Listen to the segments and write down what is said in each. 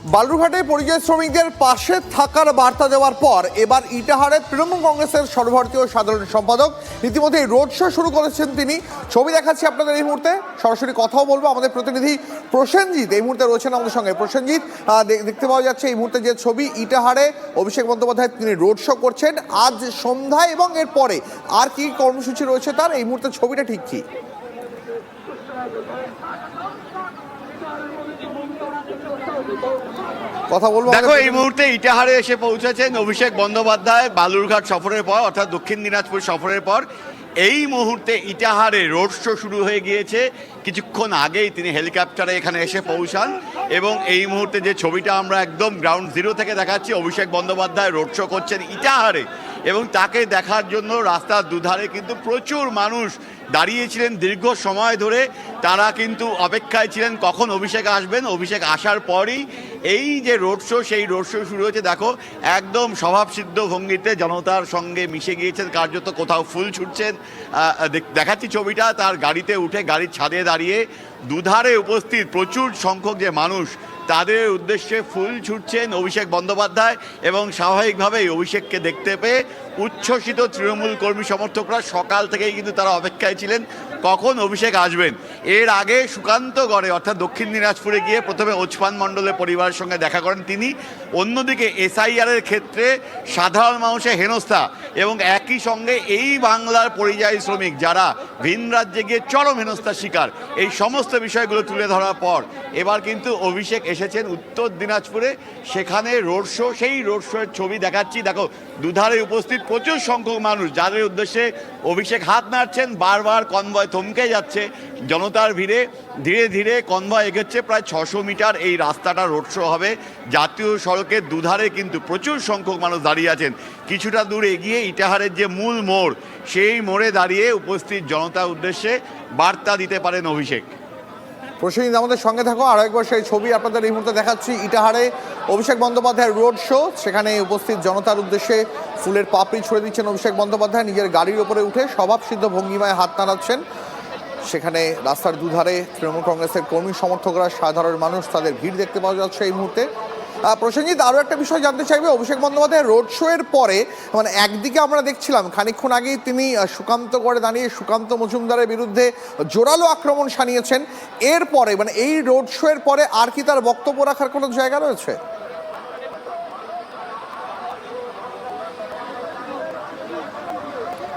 বালুরঘাটে পরিযায়ী শ্রমিকদের পাশে থাকার বার্তা দেওয়ার পর এবার ইটাহারে তৃণমূল কংগ্রেসের সর্বভারতীয় সাধারণ সম্পাদক রীতিমধ্যে রোড শো শুরু করেছেন তিনি। ছবি দেখাচ্ছি আপনাদের এই মুহূর্তে, সরাসরি কথাও বলবো। আমাদের প্রতিনিধি প্রসেনজিৎ এই মুহূর্তে রয়েছেন আমাদের সঙ্গে। প্রসেনজিৎ, দেখতে পাওয়া যাচ্ছে এই মুহূর্তে যে ছবি, ইটাহারে অভিষেক বন্দ্যোপাধ্যায় তিনি রোড শো করছেন আজ সন্ধ্যায়, এবং এরপরে আর কি কর্মসূচি রয়েছে তার এই মুহূর্তে ছবিটা ঠিক কি? কথা বলবো। দেখো, এই মুহূর্তে ইটাহারে এসে পৌঁছেছেন অভিষেক বন্দ্যোপাধ্যায় বালুরঘাট সফরের পর, অর্থাৎ দক্ষিণ দিনাজপুর সফরের পর। এই মুহূর্তে ইটাহারে রোড শো শুরু হয়ে গিয়েছে। কিছুক্ষণ আগেই তিনি হেলিকপ্টারে এখানে এসে পৌঁছান, এবং এই মুহূর্তে যে ছবিটা আমরা একদম গ্রাউন্ড জিরো থেকে দেখাচ্ছি, অভিষেক বন্দ্যোপাধ্যায় রোড শো করছেন ইটাহারে, এবং তাকে দেখার জন্য রাস্তার দুধারে কিন্তু প্রচুর মানুষ দাঁড়িয়েছিলেন দীর্ঘ সময় ধরে। তারা কিন্তু অপেক্ষায় ছিলেন কখন অভিষেক আসবেন। অভিষেক আসার পরই এই যে রোড শো, সেই রোড শো শুরু হয়েছে। দেখো, একদম স্বভাবসিদ্ধ ভঙ্গিতে জনতার সঙ্গে মিশে গিয়েছেন, কার্যত কোথাও ফুল ছুটছেন। দেখাচ্ছি ছবিটা, তার গাড়িতে উঠে গাড়ির ছাদে দাঁড়িয়ে দুধারে উপস্থিত প্রচুর সংখ্যক যে মানুষ, তাদের উদ্দেশ্যে ফুল ছুটছেন অভিষেক বন্দ্যোপাধ্যায়। এবং স্বাভাবিকভাবেই অভিষেককে দেখতে পেয়ে উচ্ছ্বসিত তৃণমূল কর্মী সমর্থকরা সকাল থেকেই কিন্তু তারা অপেক্ষায় ছিলেন কখন অভিষেক আসবেন। এর আগে সুকান্তগড়ে অর্থাৎ দক্ষিণ দিনাজপুরে গিয়ে প্রথমে ওচপান মণ্ডলের পরিবারের সঙ্গে দেখা করেন তিনি। অন্যদিকে এসআইআরের ক্ষেত্রে সাধারণ মানুষের হেনস্থা এবং একই সঙ্গে এই বাংলার পরিযায়ী শ্রমিক যারা ভিন রাজ্যে গিয়ে চরম হেনস্থার শিকার, এই সমস্ত বিষয়গুলো তুলে ধরার পর এবার কিন্তু অভিষেক এসেছেন উত্তর দিনাজপুরে। সেখানে রোড শো, সেই রোড শোয়ের ছবি দেখাচ্ছি। দেখো, দুধারে উপস্থিত প্রচুর সংখ্যক মানুষ, যাদের উদ্দেশ্যে অভিষেক হাত নাড়ছেন। বারবার কনভয় থমকে যাচ্ছে জনতার ভিড়ে। ধীরে ধীরে কনভয় এগোচ্ছে, প্রায় 600 মিটার এই রাস্তাটা রোড শো হবে। জাতীয় সড়কের দুধারে কিন্তু প্রচুর সংখ্যক মানুষ দাঁড়িয়ে আছেন। কিছুটা দূর এগিয়ে ইটাহারের যে মূল মোড়, সেই মোড়ে দাঁড়িয়ে উপস্থিত জনতার উদ্দেশ্যে বার্তা দিতে পারেন অভিষেক। প্রসেনজিৎ, আমাদের সঙ্গে থাকো। আরো একবার সেই ছবি আপনাদের এই মুহূর্তে দেখাচ্ছি। ইটাহারে অভিষেক বন্দ্যোপাধ্যায়ের রোড শো, সেখানে উপস্থিত জনতার উদ্দেশ্যে ফুলের পাপড়ি ছুড়ে দিচ্ছেন অভিষেক বন্দ্যোপাধ্যায়। নিজের গাড়ির ওপরে উঠে স্বভাবসিদ্ধ ভঙ্গিমায় হাত নাড়াচ্ছেন। সেখানে রাস্তার দুধারে তৃণমূল কংগ্রেসের কর্মী সমর্থকরা, সাধারণ মানুষ, তাদের ভিড় দেখতে পাওয়া যাচ্ছে এই মুহূর্তে। প্রসেনজিৎ, আরও একটা বিষয় জানতে চাইবে, অভিষেক বন্দ্যোপাধ্যায়ের রোড শো এর পরে মানে একদিকে আমরা দেখছিলাম খানিকক্ষণ আগেই তিনি সুকান্তগড়ে দাঁড়িয়ে সুকান্ত মজুমদারের বিরুদ্ধে জোরালো আক্রমণ শানিয়েছেন। এরপরে মানে এই রোড শো এর পরে আর কি তার বক্তব্য রাখার কোনো জায়গা রয়েছে?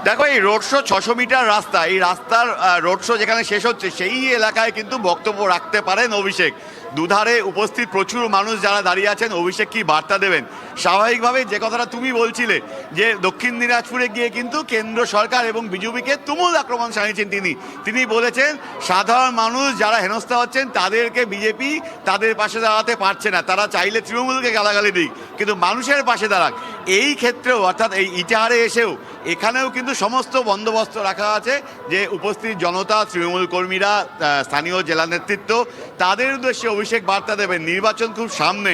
দেখো, এই রোড শো 600 মিটার রাস্তা, এই রাস্তার রোড শো যেখানে শেষ হচ্ছে সেই এলাকায় কিন্তু বক্তব্য রাখতে পারেন অভিষেক। দুধারে উপস্থিত প্রচুর মানুষ যারা দাঁড়িয়ে আছেন, অভিষেক কি বার্তা দেবেন? স্বাভাবিকভাবে যে কথাটা তুমি বলছিলে, যে দক্ষিণ দিনাজপুরে গিয়ে কিন্তু কেন্দ্র সরকার এবং বিজেপিকে তুমুল আক্রমণ শানিয়েছেন তিনি বলেছেন সাধারণ মানুষ যারা হেনস্থা হচ্ছেন তাদেরকে বিজেপি তাদের পাশে দাঁড়াতে পারছে না, তারা চাইলে তৃণমূলকে গালাগালি দিক, কিন্তু মানুষের পাশে দাঁড়াক। এই ক্ষেত্রেও অর্থাৎ এই ইটাহারে এসেও এখানেও কিন্তু সমস্ত বন্দোবস্ত রাখা আছে, যে উপস্থিত জনতা, তৃণমূল কর্মীরা, স্থানীয় জেলা নেতৃত্ব, তাদের উদ্দেশ্যে অভিষেক বার্তা দেবেন। নির্বাচন খুব সামনে,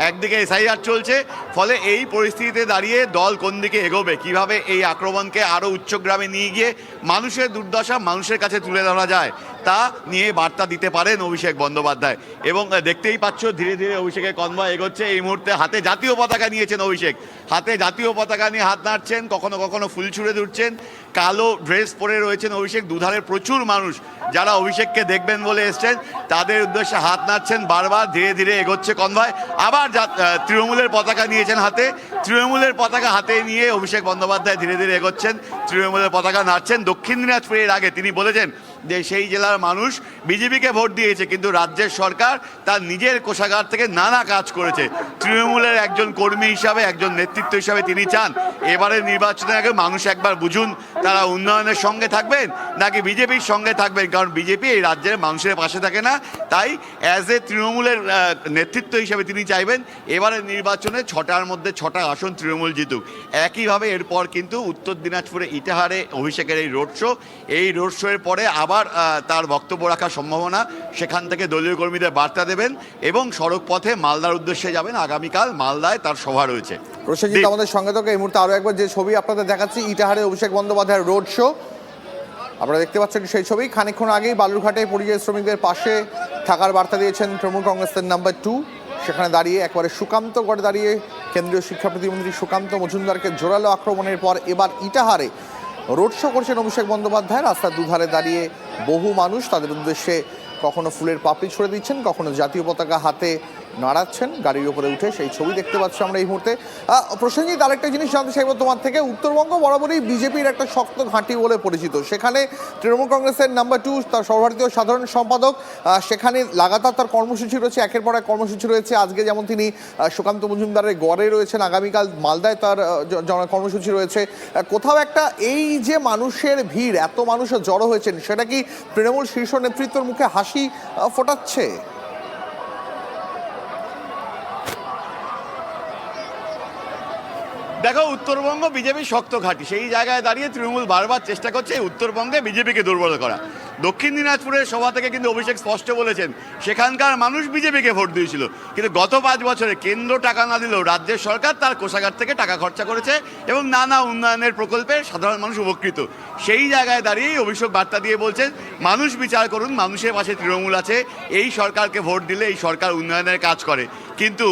একদিকে এসআইআর চলছে, ফলে এই পরিস্থিতিতে দাঁড়িয়ে দল কোন দিকে এগোবে, কিভাবে এই আক্রমণকে আরও উচ্চগ্রামে নিয়ে গিয়ে মানুষের দুর্দশা মানুষের কাছে তুলে ধরা যায়, তা নিয়ে বার্তা দিতে পারেন অভিষেক বন্দ্যোপাধ্যায়। এবং দেখতেই পাচ্ছ ধীরে ধীরে অভিষেকের কনভয় এগোচ্ছে। এই মুহূর্তে হাতে জাতীয় পতাকা নিয়েছেন অভিষেক, হাতে জাতীয় পতাকা নিয়ে হাত নাড়ছেন, কখনো কখনো ফুল ছুঁড়ে ধরছেন। কালো ড্রেস পরে রয়েছেন অভিষেক। দুধারে প্রচুর মানুষ যারা অভিষেককে দেখবেন বলে এসছেন, তাদের উদ্দেশ্যে হাত নাড়ছেন বারবার। ধীরে ধীরে এগোচ্ছে কনভয়। আবার তৃণমূলের পতাকা নিয়েছেন হাতে, তৃণমূলের পতাকা হাতে নিয়ে অভিষেক বন্দ্যোপাধ্যায় ধীরে ধীরে এগোচ্ছেন, তৃণমূলের পতাকা নাড়ছেন। দক্ষিণ দিনাজপুরের আগে তিনি বলেছেন যে সেই জেলার মানুষ বিজেপিকে ভোট দিয়েছে, কিন্তু রাজ্যের সরকার তার নিজের কোষাগার থেকে নানা কাজ করেছে। তৃণমূলের একজন কর্মী হিসাবে, একজন নেতৃত্ব হিসাবে তিনি চান এবারের নির্বাচনের আগে মানুষ একবার বুঝুন তারা উন্নয়নের সঙ্গে থাকবেন নাকি বিজেপির সঙ্গে থাকবেন, কারণ বিজেপি এই রাজ্যের মানুষের পাশে থাকে না। তাই অ্যাজ এ তৃণমূলের নেতৃত্ব হিসাবে তিনি চাইবেন এবারের নির্বাচনে 6টার মধ্যে 6টা আসন তৃণমূল জিতুক। একইভাবে এরপর কিন্তু উত্তর দিনাজপুরে ইটাহারে অভিষেকের এই রোড শো, এই রোড শো এর পরে আবার তার বক্তব্য রাখার সম্ভাবনা। সেখান থেকে দলীয় কর্মীদের বার্তা দেবেন এবং সড়ক পথে মালদার উদ্দেশ্যে যাবেন। আগামীকাল মালদায় তার সভা রয়েছে। প্রসেনজিৎ, আমাদের সঙ্গে থাকো। এই মুহূর্তে আরো একবার যে ছবি আপনাদের দেখাচ্ছি, ইটাহারে অভিষেক বন্দ্যোপাধ্যায়ের রোড শো, আপনারা দেখতে পাচ্ছেন সেই ছবি। খানিকক্ষণ আগেই বালুরঘাটে পরিযায়ী শ্রমিকদের পাশে থাকার বার্তা দিয়েছেন তৃণমূল কংগ্রেসের নাম্বার 2 সেখানে দাঁড়িয়ে একবারে সুকান্ত গড়ে দাঁড়িয়ে কেন্দ্রীয় শিক্ষা প্রতিমন্ত্রী সুকান্ত মজুমদারকে জোরালো আক্রমণের পর এবার ইটাহারে রোড শো করছেন অভিষেক বন্দ্যোপাধ্যায়। রাস্তার দুধারে দাঁড়িয়ে বহু মানুষ তাদের উদ্দেশ্যে কখনো ফুলের পাপড়ি ছুড়ে দিচ্ছেন, কখনো জাতীয় পতাকা হাতে নাড়াচ্ছেন গাড়ির উপরে উঠে, সেই ছবি দেখতে পাচ্ছি আমরা এই মুহূর্তে। প্রসেনজিৎ, আরেকটা জিনিস জানতে চাইবো তোমার থেকে। উত্তরবঙ্গ বরাবরই বিজেপির একটা শক্ত ঘাঁটি বলে পরিচিত, সেখানে তৃণমূল কংগ্রেসের নাম্বার 2 তার সর্বভারতীয় সাধারণ সম্পাদক, সেখানে লাগাতার তার কর্মসূচি রয়েছে, একের পর এক কর্মসূচি রয়েছে। আজকে যেমন তিনি সুকান্ত মজুমদারের গড়ে রয়েছেন, আগামীকাল মালদায় তার কর্মসূচি রয়েছে। কোথাও একটা এই যে মানুষের ভিড়, এত মানুষের জড়ো হয়েছেন, সেটা কি তৃণমূল শীর্ষ নেতৃত্বের মুখে হাসি ফোটাচ্ছে? দেখো, উত্তরবঙ্গ বিজেপির শক্ত ঘাঁটি, সেই জায়গায় দাঁড়িয়ে তৃণমূল বারবার চেষ্টা করছে উত্তরবঙ্গে বিজেপিকে দুর্বল করা। দক্ষিণ দিনাজপুরের সভা থেকে কিন্তু অভিষেক স্পষ্ট বলেছেন সেখানকার মানুষ বিজেপিকে ভোট দিয়েছিল, কিন্তু গত 5 বছরে কেন্দ্র টাকা না দিলেও রাজ্যের সরকার তার কোষাগার থেকে টাকা খরচা করেছে এবং নানা উন্নয়নের প্রকল্পে সাধারণ মানুষ উপকৃত। সেই জায়গায় দাঁড়িয়েই অভিষেক বার্তা দিয়ে বলছেন মানুষ বিচার করুন, মানুষের পাশে তৃণমূল আছে, এই সরকারকে ভোট দিলে এই সরকার উন্নয়নের কাজ করে। কিন্তু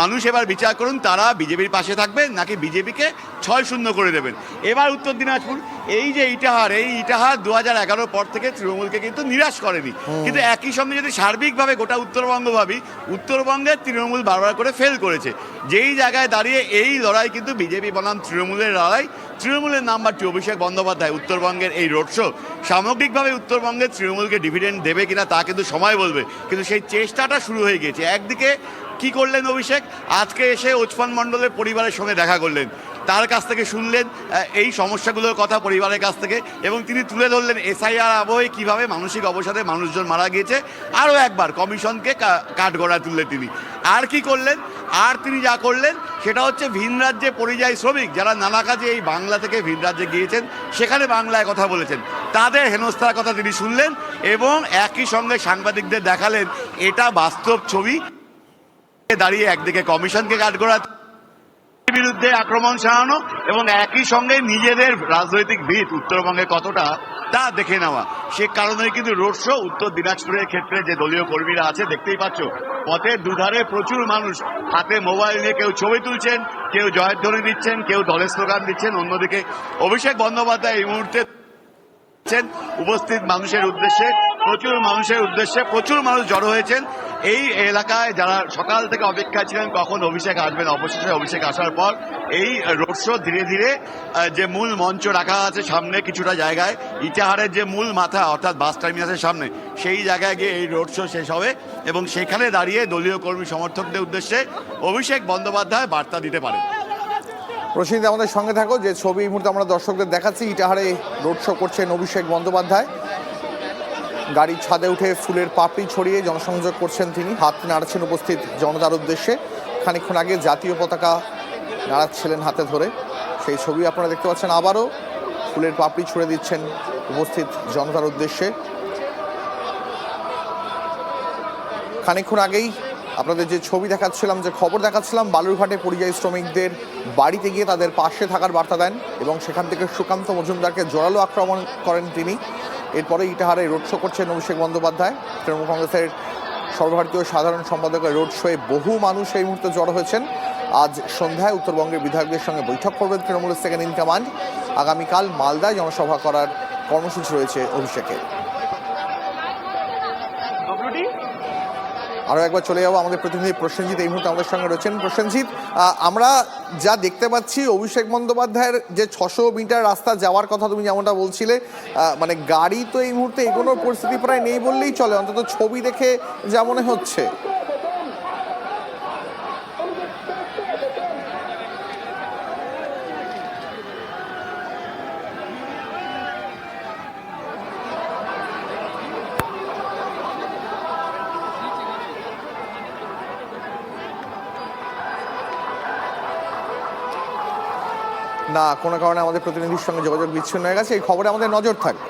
মানুষ এবার বিচার করুন তারা বিজেপির পাশে থাকবে নাকি বিজেপিকে 6-0 করে দেবেন। এবার উত্তর দিনাজপুর, এই যে ইটাহার 2011 পর থেকে তৃণমূলকে কিন্তু নিরাশ করেনি, কিন্তু একই সঙ্গে যদি সার্বিকভাবে গোটা উত্তরবঙ্গ ভাবি, উত্তরবঙ্গের তৃণমূল বারবার করে ফেল করেছে। যেই জায়গায় দাঁড়িয়ে এই লড়াই কিন্তু বিজেপি বনাম তৃণমূলের লড়াই। তৃণমূলের নাম্বার 2 অভিষেক বন্দ্যোপাধ্যায় উত্তরবঙ্গের এই রোড শো সামগ্রিকভাবে উত্তরবঙ্গের তৃণমূলকে ডিভিডেন্ড দেবে কিনা তা কিন্তু সময় বলবে, কিন্তু সেই চেষ্টাটা শুরু হয়ে গেছে। একদিকে কি করলেন অভিষেক, আজকে এসে ওচমান মণ্ডলের পরিবারের সঙ্গে দেখা করলেন, তার কাছ থেকে শুনলেন এই সমস্যাগুলোর কথা পরিবারের কাছ থেকে, এবং তিনি তুলে ধরলেন এসআইআর আবহে কীভাবে মানসিক অবসাদে মানুষজন মারা গিয়েছে। আরও একবার কমিশনকে কাঠগড়ায় তুললেন তিনি। আর কি করলেন, আর তিনি যা করলেন সেটা হচ্ছে ভিন রাজ্যে পরিযায়ী শ্রমিক যারা নানা কাজে এই বাংলা থেকে ভিন রাজ্যে গিয়েছেন, সেখানে বাংলায় কথা বলেছেন, তাদের হেনস্থার কথা তিনি শুনলেন এবং একই সঙ্গে সাংবাদিকদের দেখালেন এটা বাস্তব ছবি। দাঁড়িয়ে একদিকে কমিশনকে কাঠগড়া বিরুদ্ধে আক্রমণ চালানো এবং একই সঙ্গে নিজেদের রাজনৈতিক ভিত উত্তরবঙ্গে কতটা তা দেখে নেওয়া। সে কারণে কিন্তু রোড শো উত্তর দিনাজপুরের ক্ষেত্রে যে দলীয় কর্মীরা আছে দেখতেই পাচ্ছ, পথের দুধারে প্রচুর মানুষ হাতে মোবাইল নিয়ে কেউ ছবি তুলছেন, কেউ জয়ধ্বনি দিচ্ছেন, কেউ দলের স্লোগান দিচ্ছেন। অন্যদিকে অভিষেক বন্দ্যোপাধ্যায় এই মুহূর্তে উপস্থিত মানুষের উদ্দেশ্যে প্রচুর মানুষ জড়ো হয়েছেন এই এলাকায়, যারা সকাল থেকে অপেক্ষা ছিলেন কখন অভিষেক আসবেন। অবশেষে অভিষেক আসার পর এই রোড শো ধীরে ধীরে যে মূল মঞ্চ রাখা আছে সামনে কিছুটা জায়গায়, ইটাহারের যে মূল মাথা অর্থাৎ বাস টার্মিনাসের সামনে, সেই জায়গায় গিয়ে এই রোড শো শেষ হবে এবং সেখানে দাঁড়িয়ে দলীয় কর্মী সমর্থকদের উদ্দেশ্যে অভিষেক বন্দ্যোপাধ্যায় বার্তা দিতে পারেন। প্রসেনজিৎ, আমাদের সঙ্গে থাকো। যে ছবি এই মুহূর্তে আমরা দর্শকদের দেখাচ্ছি, ইটাহারে রোড শো করছেন অভিষেক বন্দ্যোপাধ্যায়। গাড়ির ছাদে উঠে ফুলের পাপড়ি ছড়িয়ে জনসংযোগ করছেন তিনি, হাত নাড়াচ্ছেন উপস্থিত জনতার উদ্দেশ্যে। খানিকক্ষণ আগে জাতীয় পতাকা নাড়াচ্ছিলেন হাতে ধরে, সেই ছবি আপনারা দেখতে পাচ্ছেন। আবারও ফুলের পাপড়ি ছুড়ে দিচ্ছেন উপস্থিত জনতার উদ্দেশ্যে। খানিকক্ষণ আগেই আপনাদের যে ছবি দেখাচ্ছিলাম, যে খবর দেখাচ্ছিলাম, বালুরঘাটে পরিযায়ী শ্রমিকদের বাড়িতে গিয়ে তাদের পাশে থাকার বার্তা দেন এবং সেখান থেকে সুকান্ত মজুমদারকে জোরালো আক্রমণ করেন তিনি। এরপরে ইটাহারে রোড শো করছেন অভিষেক বন্দ্যোপাধ্যায়। তৃণমূল কংগ্রেসের সর্বভারতীয় সাধারণ সম্পাদকের রোড শোয়ে বহু মানুষ এই মুহূর্তে জড়ো হয়েছেন। আজ সন্ধ্যায় উত্তরবঙ্গের বিধায়কদের সঙ্গে বৈঠক করবেন তৃণমূলের সেকেন্ড ইন কমান্ড। আগামীকাল মালদায় জনসভা করার কর্মসূচি রয়েছে অভিষেকের। আরও একবার চলে যাবো, আমাদের প্রতিনিধি প্রসেনজিৎ এই মুহূর্তে আমাদের সঙ্গে রয়েছেন। প্রসেনজিৎ, আমরা যা দেখতে পাচ্ছি অভিষেক বন্দ্যোপাধ্যায়ের যে 600 মিটার রাস্তা যাওয়ার কথা তুমি যেমনটা বলছিলে, মানে গাড়ি তো এই মুহূর্তে এগোনোর পরিস্থিতি প্রায় নেই বললেই চলে, অন্তত ছবি দেখে যা মনে হচ্ছে। না, কোনো কারণে আমাদের প্রতিনিধির সঙ্গে যোগাযোগ বিচ্ছিন্ন হয়ে গেছে, এই খবরে আমাদের নজর থাকবে।